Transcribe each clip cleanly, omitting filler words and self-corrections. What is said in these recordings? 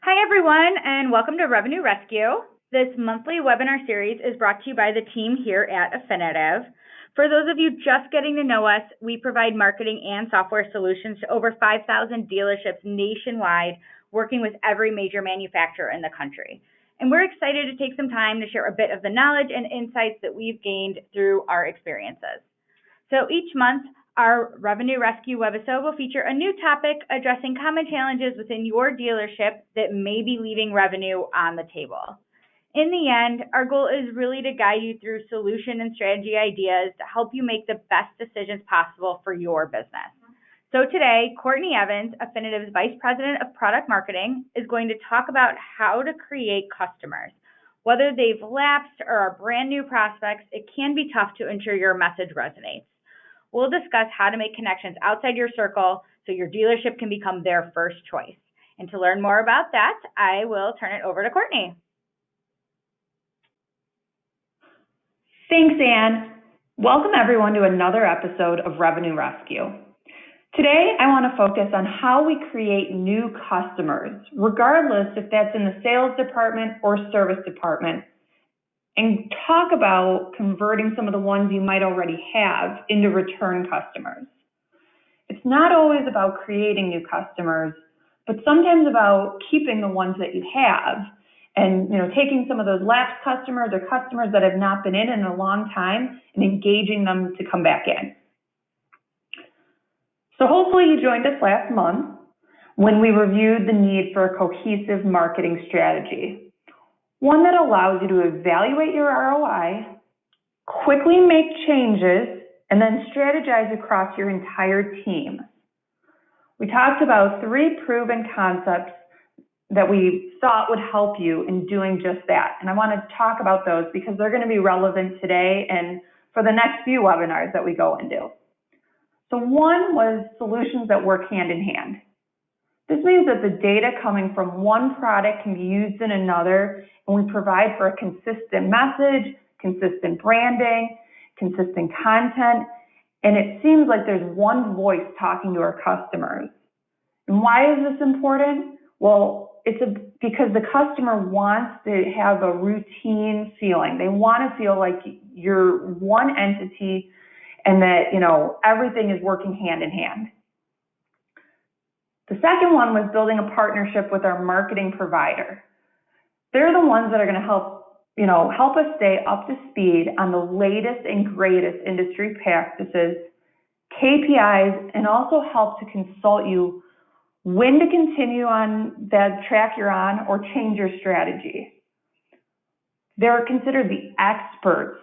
Hi, everyone, and welcome to Revenue Rescue. This monthly webinar series is brought to you by the team here at Affinitive. For those of you just getting to know us, we provide marketing and software solutions to over 5,000 dealerships nationwide, working with every major manufacturer in the country. And we're excited to take some time to share a bit of the knowledge and insights that we've gained through our experiences. So each month, our Revenue Rescue webisode will feature a new topic addressing common challenges within your dealership that may be leaving revenue on the table. In the end, our goal is really to guide you through solution and strategy ideas to help you make the best decisions possible for your business. So today, Courtney Evans, Affinitive's Vice President of Product Marketing, is going to talk about how to create customers. Whether they've lapsed or are brand new prospects, it can be tough to ensure your message resonates. We'll discuss how to make connections outside your circle so your dealership can become their first choice. And to learn more about that, I will turn it over to Courtney. Thanks, Anne. Welcome everyone to another episode of Revenue Rescue. Today, I want to focus on how we create new customers, regardless if that's in the sales department or service department, and talk about converting some of the ones you might already have into return customers. It's not always about creating new customers, but sometimes about keeping the ones that you have and taking some of those lapsed customers or customers that have not been in a long time and engaging them to come back in. So hopefully you joined us last month when we reviewed the need for a cohesive marketing strategy. One that allows you to evaluate your ROI, quickly make changes, and then strategize across your entire team. We talked about 3 proven concepts that we thought would help you in doing just that. And I want to talk about those because they're going to be relevant today and for the next few webinars that we go into. So one was solutions that work hand in hand. This means that the data coming from one product can be used in another, and we provide for a consistent message, consistent branding, consistent content, and it seems like there's one voice talking to our customers. And why is this important? Well, because the customer wants to have a routine feeling. They want to feel like you're one entity and that, everything is working hand in hand. The second one was building a partnership with our marketing provider. They're the ones that are going to help us stay up to speed on the latest and greatest industry practices, KPIs, and also help to consult you when to continue on that track you're on or change your strategy. They're considered the experts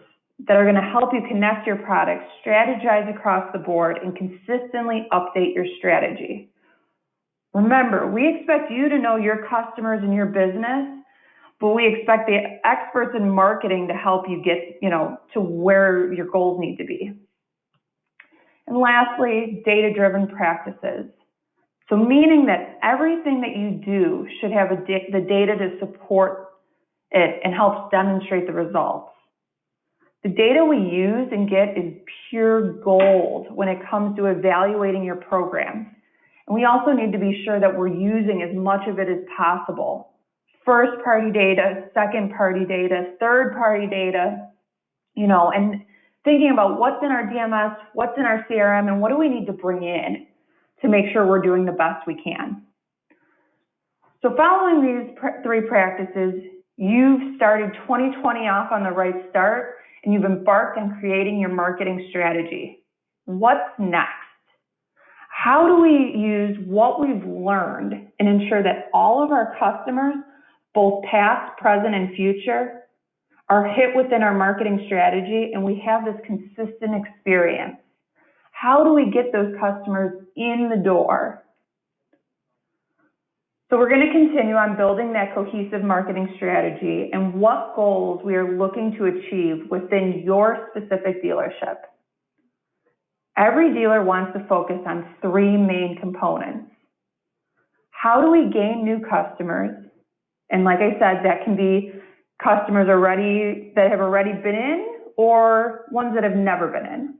that are going to help you connect your products, strategize across the board, and consistently update your strategy. Remember, we expect you to know your customers and your business, but we expect the experts in marketing to help you get, to where your goals need to be. And lastly, data-driven practices. So meaning that everything that you do should have the data to support it and helps demonstrate the results. The data we use and get is pure gold when it comes to evaluating your programs. And we also need to be sure that we're using as much of it as possible. First-party data, second-party data, third-party data, and thinking about what's in our DMS, what's in our CRM, and what do we need to bring in to make sure we're doing the best we can. So following these 3 practices, you've started 2020 off on the right start, and you've embarked on creating your marketing strategy. What's next? How do we use what we've learned and ensure that all of our customers, both past, present, and future, are hit within our marketing strategy and we have this consistent experience? How do we get those customers in the door? So we're going to continue on building that cohesive marketing strategy and what goals we are looking to achieve within your specific dealership. Every dealer wants to focus on 3 main components. How do we gain new customers? And like I said, that can be customers that have already been in or ones that have never been in.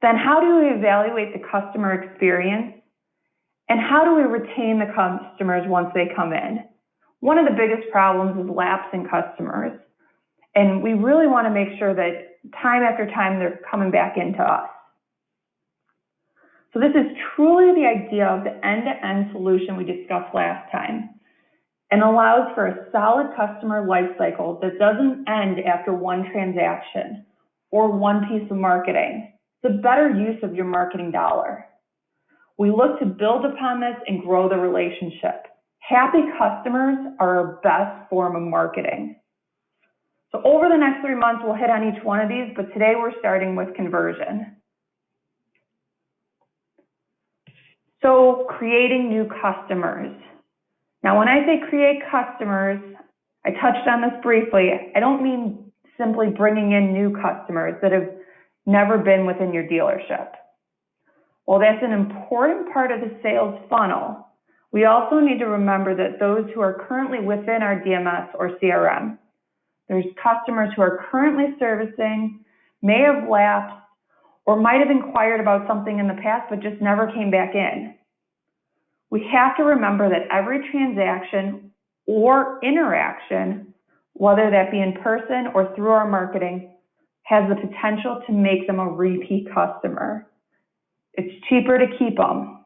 Then how do we evaluate the customer experience? And how do we retain the customers once they come in? One of the biggest problems is lapsing customers. And we really want to make sure that time after time they're coming back into us. So this is truly the idea of the end-to-end solution we discussed last time, and allows for a solid customer life cycle that doesn't end after one transaction or one piece of marketing. It's a better use of your marketing dollar. We look to build upon this and grow the relationship. Happy customers are our best form of marketing. So over the next 3 months, we'll hit on each one of these, but today we're starting with conversion. So creating new customers. Now, when I say create customers, I touched on this briefly. I don't mean simply bringing in new customers that have never been within your dealership. While that's an important part of the sales funnel, we also need to remember that those who are currently within our DMS or CRM, there's customers who are currently servicing, may have lapsed, or might have inquired about something in the past but just never came back in. We have to remember that every transaction or interaction, whether that be in person or through our marketing, has the potential to make them a repeat customer. It's cheaper to keep them.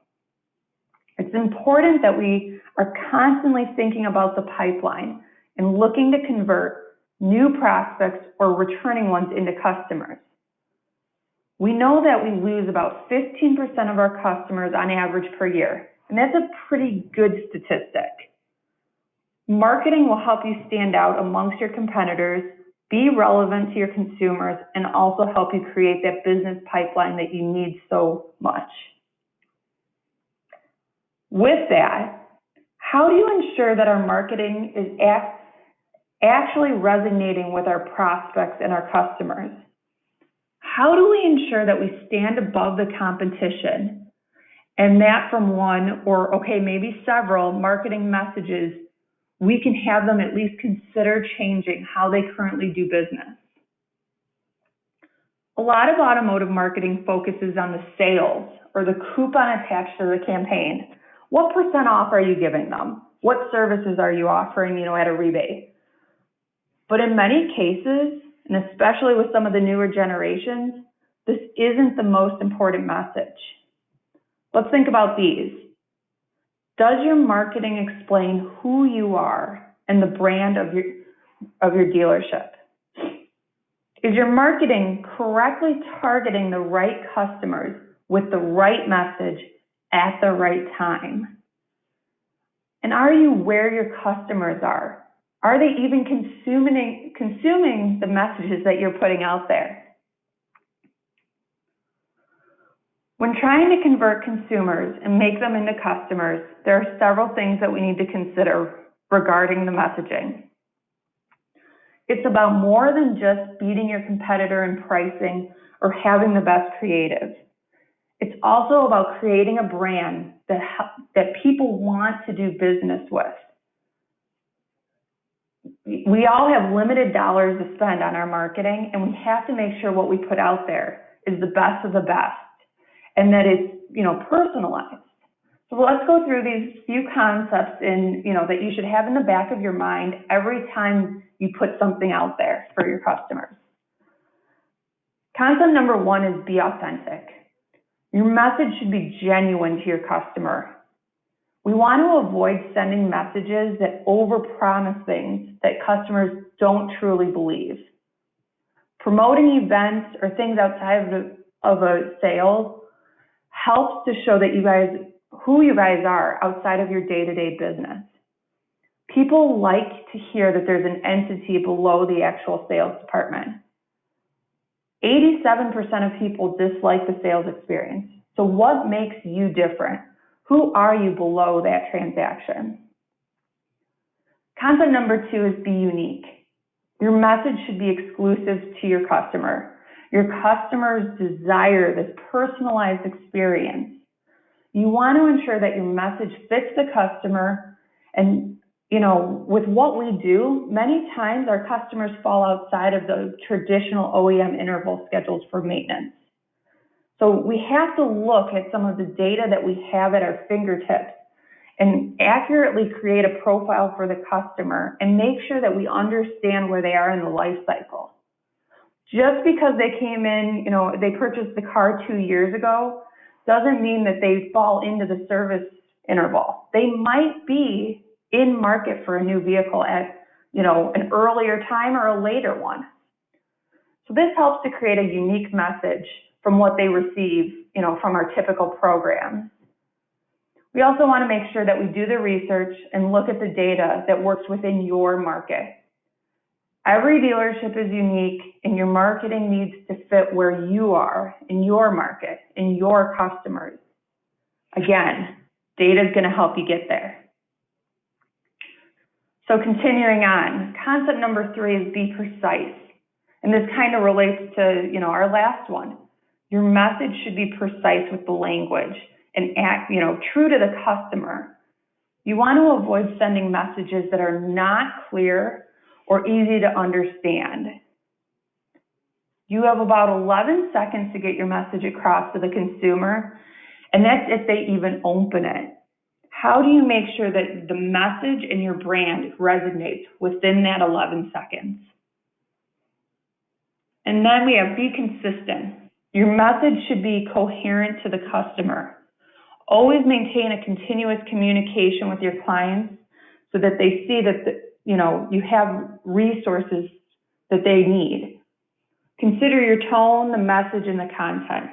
It's important that we are constantly thinking about the pipeline and looking to convert new prospects or returning ones into customers. We know that we lose about 15% of our customers on average per year, and that's a pretty good statistic. Marketing will help you stand out amongst your competitors, be relevant to your consumers, and also help you create that business pipeline that you need so much. With that, how do you ensure that our marketing is actually resonating with our prospects and our customers? How do we ensure that we stand above the competition and that from one or, okay, maybe several marketing messages, we can have them at least consider changing how they currently do business? A lot of automotive marketing focuses on the sales or the coupon attached to the campaign. What % off are you giving them? What services are you offering, at a rebate? But in many cases, and especially with some of the newer generations, this isn't the most important message. Let's think about these. Does your marketing explain who you are and the brand of your dealership? Is your marketing correctly targeting the right customers with the right message at the right time? And are you where your customers are? Are they even consuming the messages that you're putting out there? When trying to convert consumers and make them into customers, there are several things that we need to consider regarding the messaging. It's about more than just beating your competitor in pricing or having the best creative. It's also about creating a brand that people want to do business with. We all have limited dollars to spend on our marketing, and we have to make sure what we put out there is the best of the best and that it's, personalized. So let's go through these few concepts that you should have in the back of your mind every time you put something out there for your customers. Concept number 1 is be authentic. Your message should be genuine to your customer. We want to avoid sending messages that overpromise things that customers don't truly believe. Promoting events or things outside of a sale helps to show that who you guys are outside of your day-to-day business. People like to hear that there's an entity below the actual sales department. 87% of people dislike the sales experience. So what makes you different? Who are you below that transaction? Concept number 2 is be unique. Your message should be exclusive to your customer. Your customers desire this personalized experience. You want to ensure that your message fits the customer. And, with what we do, many times our customers fall outside of the traditional OEM interval schedules for maintenance. So we have to look at some of the data that we have at our fingertips and accurately create a profile for the customer and make sure that we understand where they are in the life cycle. Just because they came in, they purchased the car 2 years ago, doesn't mean that they fall into the service interval. They might be in market for a new vehicle at, an earlier time or a later one. So this helps to create a unique message from what they receive, from our typical programs. We also want to make sure that we do the research and look at the data that works within your market. Every dealership is unique, and your marketing needs to fit where you are in your market, in your customers. Again, data is going to help you get there. So continuing on, concept number 3 is be precise. And this kind of relates to, our last one. Your message should be precise with the language and act, true to the customer. You want to avoid sending messages that are not clear or easy to understand. You have about 11 seconds to get your message across to the consumer, and that's if they even open it. How do you make sure that the message and your brand resonates within that 11 seconds? And then we have be consistent. Your message should be coherent to the customer. Always maintain a continuous communication with your clients so that they see that you have resources that they need. Consider your tone, the message, and the content.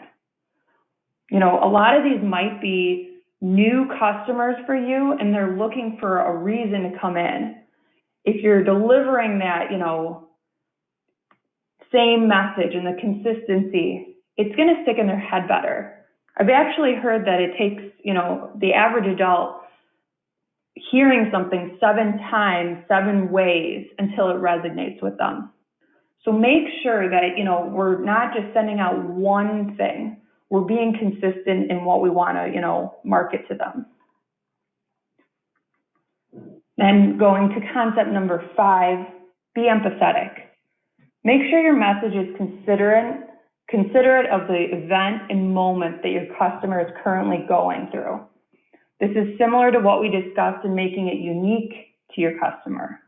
A lot of these might be new customers for you, and they're looking for a reason to come in. If you're delivering that, same message and the consistency, it's going to stick in their head better. I've actually heard that it takes, the average adult hearing something 7 times, 7 ways until it resonates with them. So make sure that, we're not just sending out one thing. We're being consistent in what we want to, market to them. Then going to concept number 5, be empathetic. Make sure your message is considerate of the event and moment that your customer is currently going through. This is similar to what we discussed in making it unique to your customer.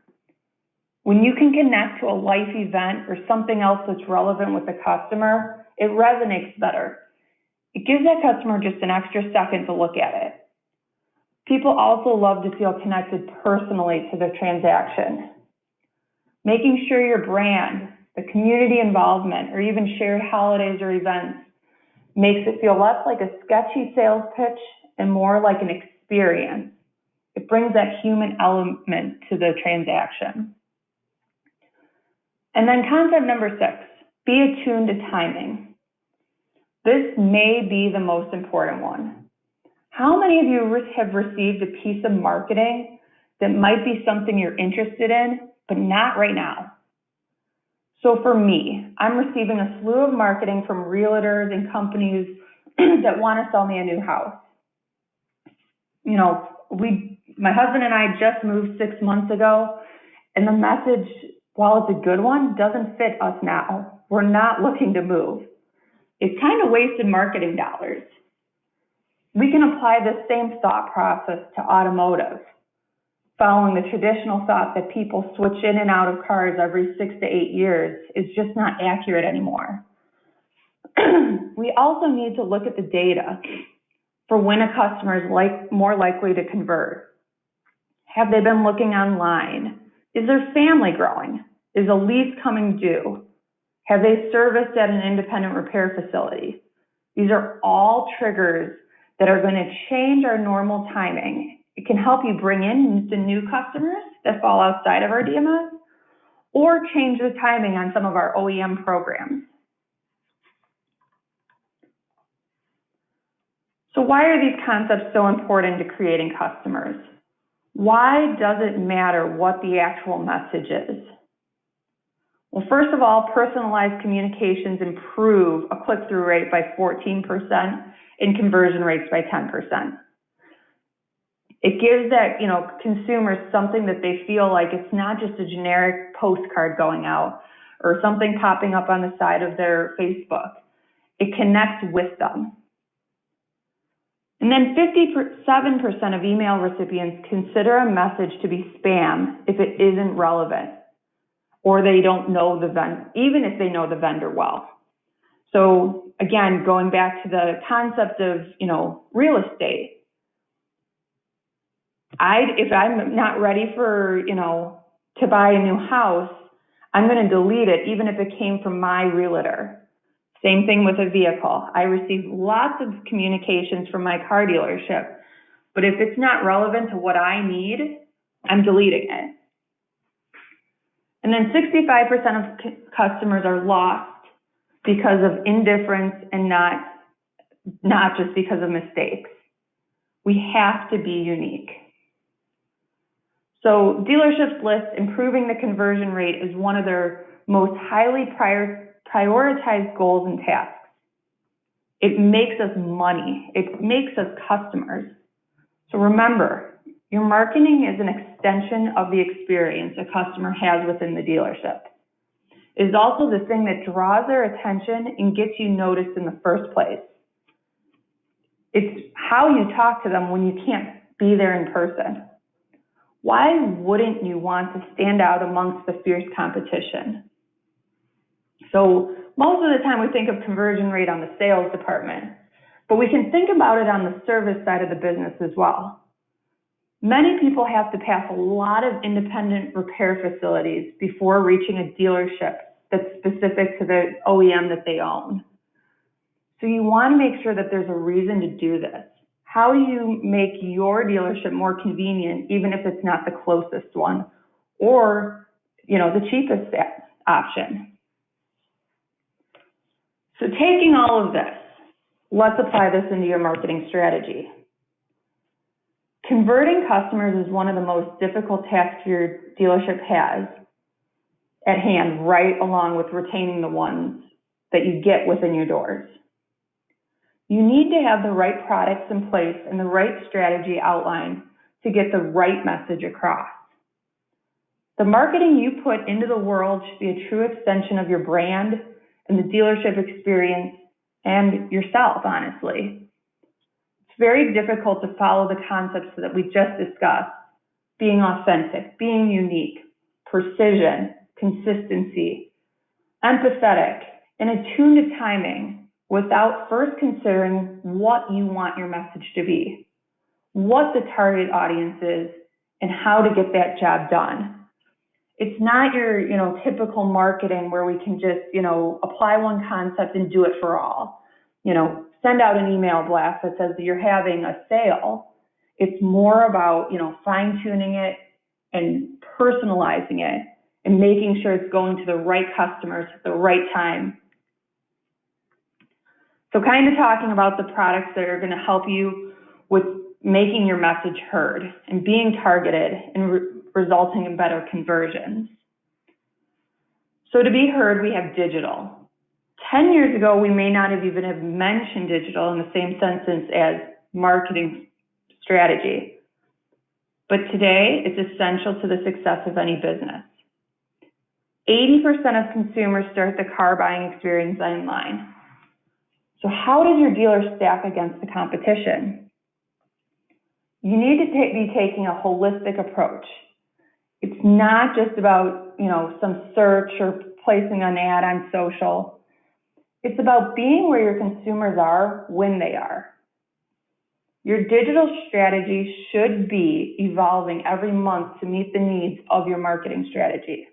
When you can connect to a life event or something else that's relevant with the customer, it resonates better. It gives that customer just an extra second to look at it. People also love to feel connected personally to the transaction. Making sure your brand, the community involvement, or even shared holidays or events makes it feel less like a sketchy sales pitch and more like an experience. It brings that human element to the transaction. And then concept number 6, be attuned to timing. This may be the most important one. How many of you have received a piece of marketing that might be something you're interested in, but not right now? So for me, I'm receiving a slew of marketing from realtors and companies that want to sell me a new house. My husband and I just moved 6 months ago, and the message, while it's a good one, doesn't fit us now. We're not looking to move. It's kind of wasted marketing dollars. We can apply the same thought process to automotive, following the traditional thought that people switch in and out of cars every 6 to 8 years is just not accurate anymore. We also need to look at the data for when a customer is more likely to convert. Have they been looking online? Is their family growing? Is a lease coming due? Have they serviced at an independent repair facility? These are all triggers that are going to change our normal timing. It can help you bring in the new customers that fall outside of our DMS, or change the timing on some of our OEM programs. So why are these concepts so important to creating customers? Why does it matter what the actual message is? Well, first of all, personalized communications improve a click-through rate by 14% and conversion rates by 10%. It gives that, consumers something that they feel like it's not just a generic postcard going out or something popping up on the side of their Facebook. It connects with them. And then 57% of email recipients consider a message to be spam if it isn't relevant, or they don't know the vendor, even if they know the vendor well. So again, going back to the concept of, real estate, if I'm not ready for, to buy a new house, I'm going to delete it, even if it came from my realtor. Same thing with a vehicle. I receive lots of communications from my car dealership, but if it's not relevant to what I need, I'm deleting it. And then 65% of customers are lost because of indifference and not just because of mistakes. We have to be unique. So dealerships list improving the conversion rate is one of their most highly prioritized goals and tasks. It makes us money. It makes us customers. So remember, your marketing is an extension of the experience a customer has within the dealership. It is also the thing that draws their attention and gets you noticed in the first place. It's how you talk to them when you can't be there in person. Why wouldn't you want to stand out amongst the fierce competition? So most of the time we think of conversion rate on the sales department, but we can think about it on the service side of the business as well. Many people have to pass a lot of independent repair facilities before reaching a dealership that's specific to the OEM that they own. So you want to make sure that there's a reason to do this. How do you make your dealership more convenient, even if it's not the closest one or, the cheapest option? So taking all of this, let's apply this into your marketing strategy. Converting customers is one of the most difficult tasks your dealership has at hand, right along with retaining the ones that you get within your doors. You need to have the right products in place and the right strategy outlined to get the right message across. The marketing you put into the world should be a true extension of your brand and the dealership experience and yourself, honestly. It's very difficult to follow the concepts that we just discussed: being authentic, being unique, precision, consistency, empathetic, and attuned to timing, without first considering what you want your message to be, what the target audience is, and how to get that job done. It's not your, typical marketing where we can just, apply one concept and do it for all. Send out an email blast that says that you're having a sale. It's more about, fine-tuning it and personalizing it and making sure it's going to the right customers at the right time. So kind of talking about the products that are going to help you with making your message heard and being targeted and resulting in better conversions. So to be heard, we have digital. 10 years ago, we may not have even have mentioned digital in the same sentence as marketing strategy. But today, it's essential to the success of any business. 80% of consumers start the car buying experience online. So how does your dealer stack against the competition? You need to be taking a holistic approach. It's not just about, some search or placing an ad on social. It's about being where your consumers are when they are. Your digital strategy should be evolving every month to meet the needs of your marketing strategy.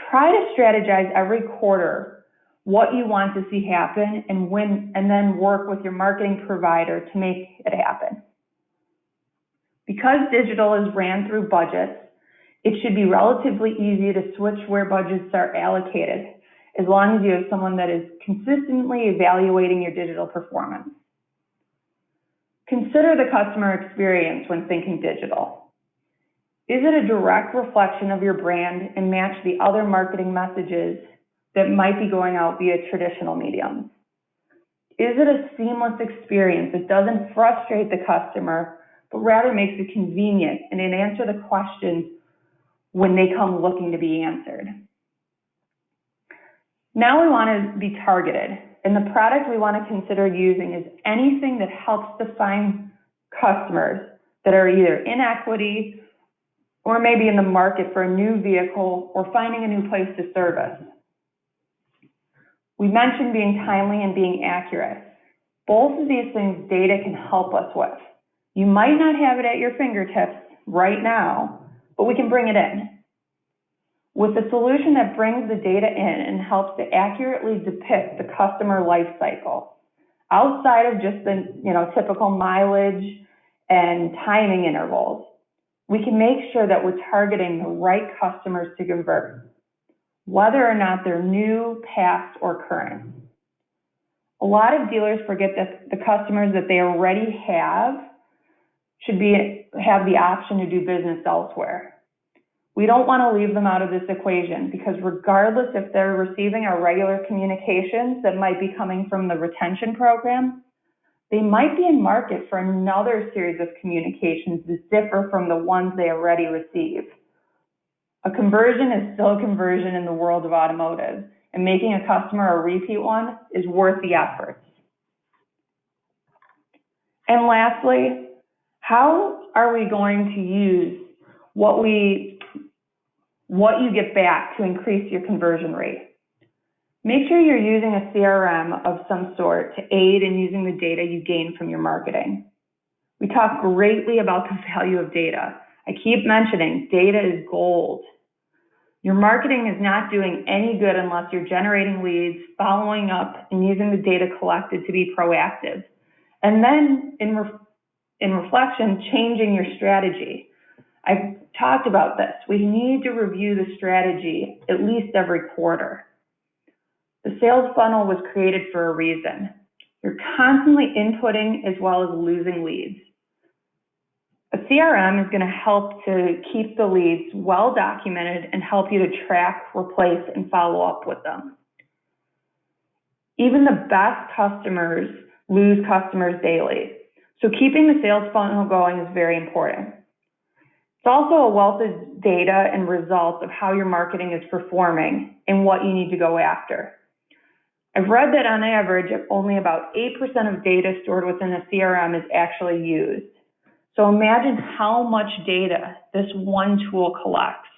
Try to strategize every quarter what you want to see happen and then work with your marketing provider to make it happen. Because digital is ran through budgets, it should be relatively easy to switch where budgets are allocated, as long as you have someone that is consistently evaluating your digital performance. Consider the customer experience when thinking digital. Is it a direct reflection of your brand and match the other marketing messages that might be going out via traditional mediums? Is it a seamless experience that doesn't frustrate the customer, but rather makes it convenient and it answer the questions when they come looking to be answered? Now we want to be targeted And the product we want to consider using is anything that helps to find customers that are either in equity or maybe in the market for a new vehicle or finding a new place to service. We mentioned being timely and being accurate. Both of these things data can help us with. You might not have it at your fingertips right now, but we can bring it in. With a solution that brings the data in and helps to accurately depict the customer life cycle, outside of just the typical mileage and timing intervals, we can make sure that we're targeting the right customers to convert, whether or not they're new, past, or current. A lot of dealers forget that the customers that they already have should have the option to do business elsewhere. We don't want to leave them out of this equation because regardless if they're receiving our regular communications that might be coming from the retention program, they might be in market for another series of communications that differ from the ones they already receive. A conversion is still a conversion in the world of automotive, and making a customer a repeat one is worth the efforts. And lastly, how are we going to use what you get back to increase your conversion rate? Make sure you're using a CRM of some sort to aid in using the data you gain from your marketing. We talk greatly about the value of data. I keep mentioning data is gold. Your marketing is not doing any good unless you're generating leads, following up, and using the data collected to be proactive. And then in reflection, changing your strategy. I've talked about this. We need to review the strategy at least every quarter. The sales funnel was created for a reason. You're constantly inputting as well as losing leads. A CRM is going to help to keep the leads well documented and help you to track, replace, and follow up with them. Even the best customers lose customers daily. So keeping the sales funnel going is very important. It's also a wealth of data and results of how your marketing is performing and what you need to go after. I've read that on average, only about 8% of data stored within a CRM is actually used. So imagine how much data this one tool collects.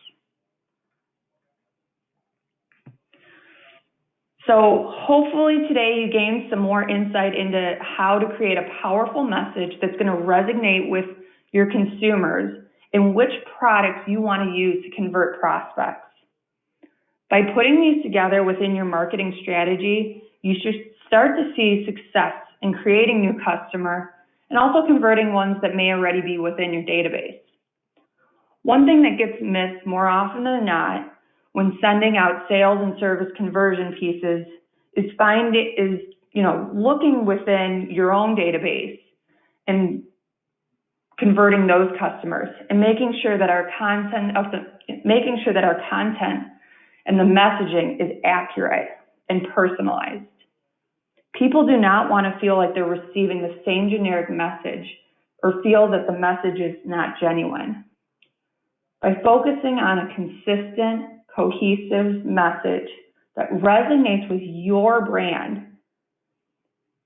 So hopefully today you gained some more insight into how to create a powerful message that's going to resonate with your consumers and which products you want to use to convert prospects. By putting these together within your marketing strategy, you should start to see success in creating new customer and also converting ones that may already be within your database. One thing that gets missed more often than not when sending out sales and service conversion pieces is looking within your own database and converting those customers and making sure that our content and the messaging is accurate and personalized. People do not want to feel like they're receiving the same generic message or feel that the message is not genuine. By focusing on a consistent, cohesive message that resonates with your brand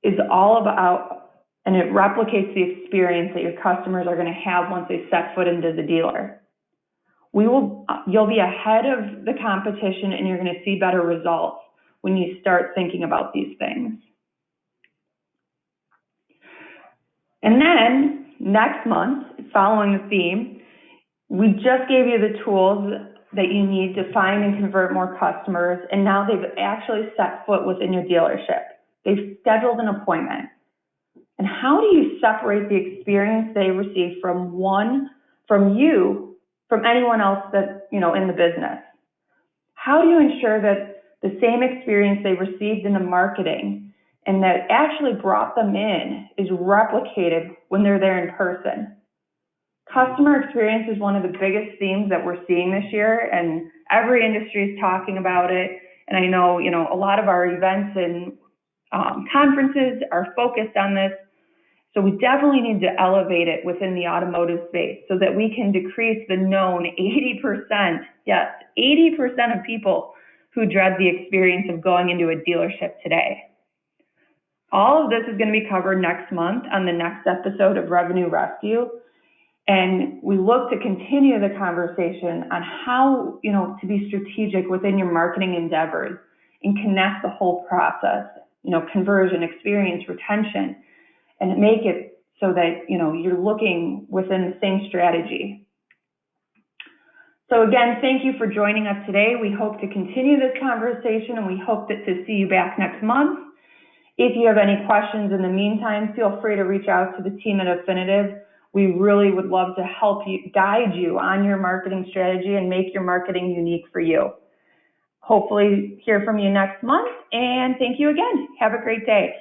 is all about, and it replicates the experience that your customers are going to have once they set foot into the dealer. You'll be ahead of the competition and you're going to see better results when you start thinking about these things. And then next month, following the theme, we just gave you the tools that you need to find and convert more customers, and now they've actually set foot within your dealership. They've scheduled an appointment. And how do you separate the experience they receive from anyone else that, in the business? How do you ensure that the same experience they received in the marketing and that actually brought them in is replicated when they're there in person? Customer experience is one of the biggest themes that we're seeing this year, and every industry is talking about it. And I know, a lot of our events and conferences are focused on this. So we definitely need to elevate it within the automotive space so that we can decrease the known 80%, yes, 80% of people who dread the experience of going into a dealership today. All of this is going to be covered next month on the next episode of Revenue Rescue. And we look to continue the conversation on how, to be strategic within your marketing endeavors and connect the whole process, conversion, experience, retention, and make it so that, you're looking within the same strategy. So again, thank you for joining us today. We hope to continue this conversation, and we hope to see you back next month. If you have any questions in the meantime, feel free to reach out to the team at Affinity. We really would love to help you, guide you on your marketing strategy and make your marketing unique for you. Hopefully hear from you next month, and thank you again. Have a great day.